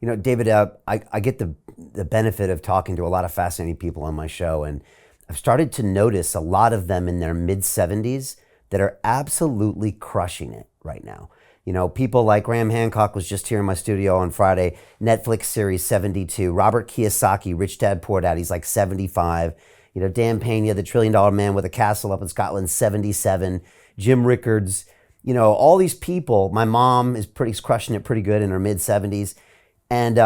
David, I get the benefit of talking to a lot of fascinating people on my show, and I've started to notice a lot of them in their mid 70s that are absolutely crushing it right now. People like Graham Hancock was just here in my studio on Friday, Netflix series 72. Robert Kiyosaki, Rich Dad Poor Dad, he's like 75. Dan Pena, the $1 trillion man with a castle up in Scotland, 77. Jim Rickards, all these people. My mom is crushing it pretty good in her mid 70s. And,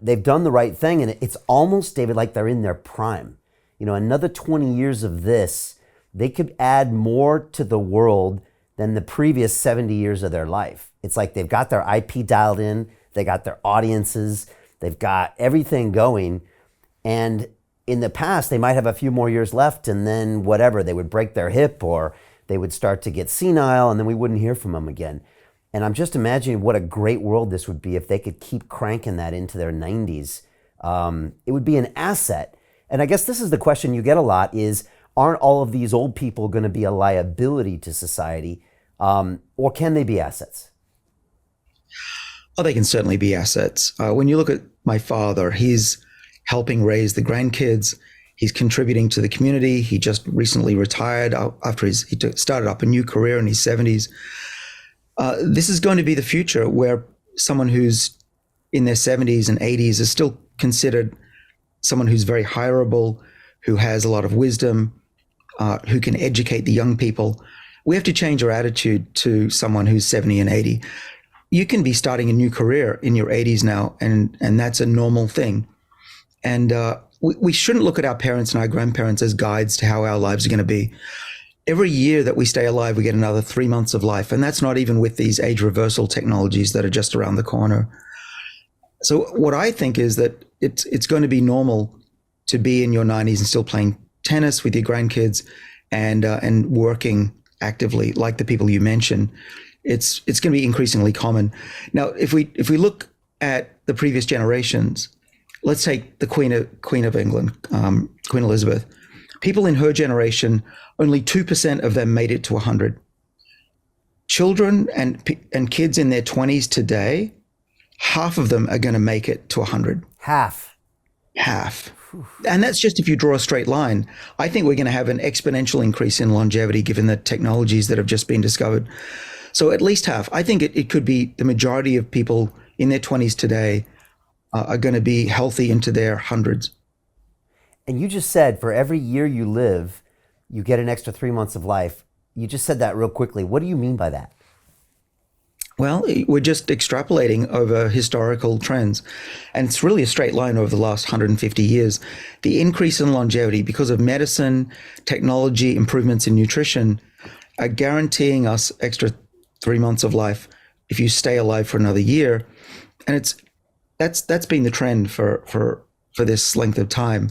they've done the right thing. And it's almost, David, like they're in their prime. Another 20 years of this, they could add more to the world than the previous 70 years of their life. It's like they've got their IP dialed in, they got their audiences, they've got everything going. And in the past, they might have a few more years left, and then whatever, they would break their hip or they would start to get senile, and then we wouldn't hear from them again. And I'm just imagining what a great world this would be if they could keep cranking that into their 90s. It would be an asset. And I guess this is the question you get a lot is, aren't all of these old people going to be a liability to society? Or can they be assets? Oh, they can certainly be assets. When you look at my father, he's helping raise the grandkids. He's contributing to the community. He just recently retired after he started up a new career in his 70s. This is going to be the future where someone who's in their 70s and 80s is still considered someone who's very hireable, who has a lot of wisdom, who can educate the young people. We have to change our attitude to someone who's 70 and 80. You can be starting a new career in your 80s now, and that's a normal thing. And we shouldn't look at our parents and our grandparents as guides to how our lives are going to be. Every year that we stay alive, we get another 3 months of life. And that's not even with these age reversal technologies that are just around the corner. So what I think is that it's going to be normal to be in your 90s and still playing tennis with your grandkids and working actively like the people you mentioned. It's going to be increasingly common. Now, if we look at the previous generations, let's take the Queen of England, Queen Elizabeth. People in her generation, only 2% of them made it to 100. Children and kids in their 20s today, half of them are going to make it to 100. Half. And that's just if you draw a straight line. I think we're going to have an exponential increase in longevity given the technologies that have just been discovered. So at least half. I think it could be the majority of people in their 20s today are going to be healthy into their hundreds. And you just said for every year you live, you get an extra 3 months of life. You just said that real quickly. What do you mean by that? Well, we're just extrapolating over historical trends. And it's really a straight line over the last 150 years. The increase in longevity because of medicine, technology, improvements in nutrition are guaranteeing us extra 3 months of life if you stay alive for another year. And that's been the trend for this length of time.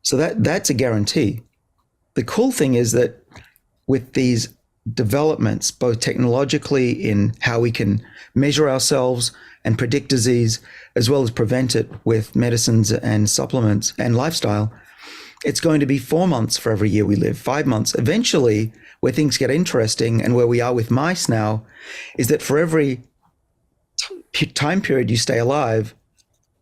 So that's a guarantee. The cool thing is that with these developments, both technologically in how we can measure ourselves and predict disease, as well as prevent it with medicines and supplements and lifestyle, it's going to be 4 months for every year we live, 5 months. Eventually, where things get interesting and where we are with mice now, is that for every time period you stay alive,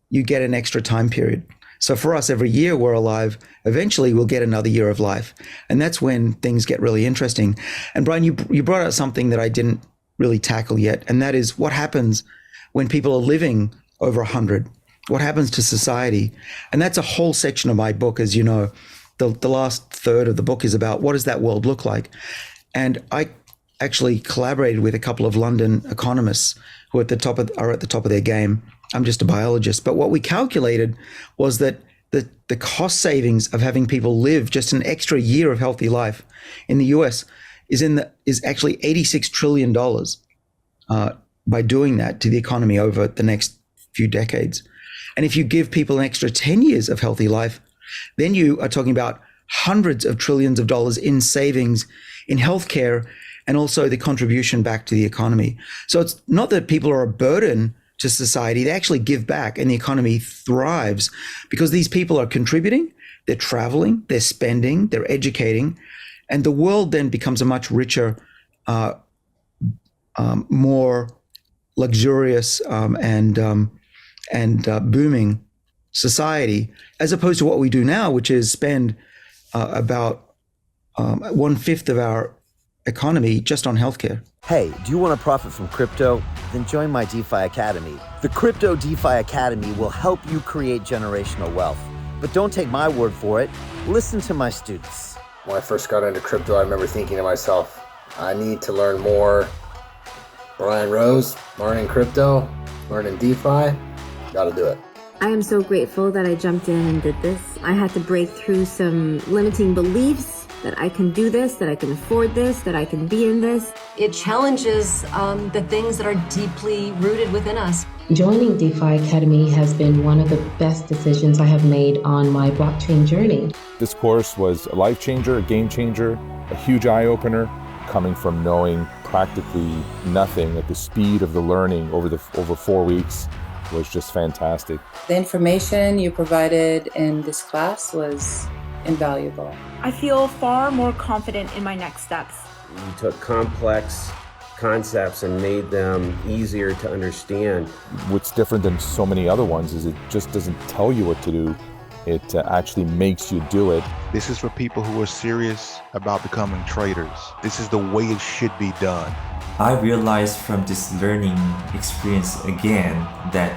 you get an extra time period. So for us, every year we're alive, eventually we'll get another year of life. And that's when things get really interesting. And Brian, you brought out something that I didn't really tackle yet. And that is what happens when people are living over 100. What happens to society? And that's a whole section of my book, as you know. The last third of the book is about what does that world look like? And I actually collaborated with a couple of London economists who are at the top of their game. I'm just a biologist. But what we calculated was that the cost savings of having people live just an extra year of healthy life in the US is actually $86 trillion by doing that to the economy over the next few decades. And if you give people an extra 10 years of healthy life, then you are talking about hundreds of trillions of dollars in savings in healthcare and also the contribution back to the economy. So it's not that people are a burden to society, they actually give back and the economy thrives because these people are contributing, they're traveling, they're spending, they're educating, and the world then becomes a much richer, more luxurious and booming society, as opposed to what we do now, which is spend about 1/5 of our economy just on healthcare. Hey, do you want to profit from crypto? Then join my DeFi Academy. The Crypto DeFi Academy will help you create generational wealth. But don't take my word for it. Listen to my students. When I first got into crypto, I remember thinking to myself, I need to learn more. Brian Rose, learning crypto, learning DeFi, gotta do it. I am so grateful that I jumped in and did this. I had to break through some limiting beliefs that I can do this, that I can afford this, that I can be in this. It challenges the things that are deeply rooted within us. Joining DeFi Academy has been one of the best decisions I have made on my blockchain journey. This course was a life changer, a game changer, a huge eye-opener, coming from knowing practically nothing at the speed of the learning over 4 weeks was just fantastic. The information you provided in this class was invaluable. I feel far more confident in my next steps. You took complex concepts and made them easier to understand. What's different than so many other ones is it just doesn't tell you what to do. It actually makes you do it. This is for people who are serious about becoming traders. This is the way it should be done. I realized from this learning experience again that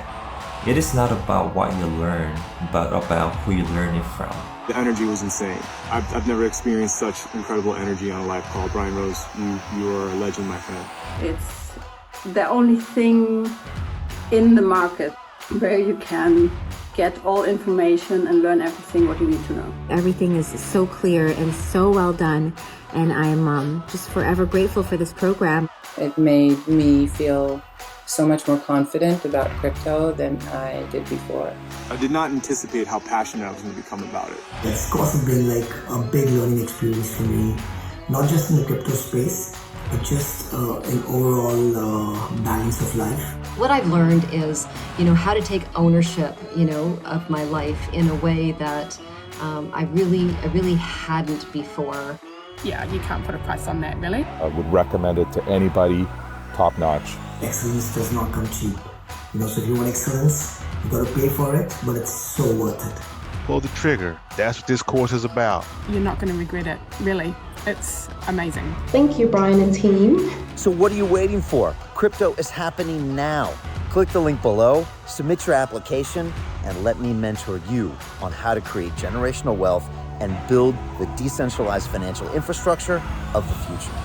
it is not about what you learn, but about who you learn it from. The energy was insane. I've never experienced such incredible energy on a live call. Brian Rose, you are a legend, my friend. It's the only thing in the market where you can get all information and learn everything what you need to know. Everything is so clear and so well done, and I'm just forever grateful for this program. It made me feel so much more confident about crypto than I did before. I did not anticipate how passionate I was going to become about it. It's also been like a big learning experience for me, not just in the crypto space, but just in overall balance of life. What I've learned is, how to take ownership, of my life in a way that I really hadn't before. Yeah, you can't put a price on that, really. I would recommend it to anybody, top notch. Excellence does not come cheap. So if you want excellence, you got to pay for it, but it's so worth it. Pull the trigger. That's what this course is about. You're not going to regret it, really. It's amazing. Thank you, Brian and team. So what are you waiting for? Crypto is happening now. Click the link below, submit your application, and let me mentor you on how to create generational wealth and build the decentralized financial infrastructure of the future.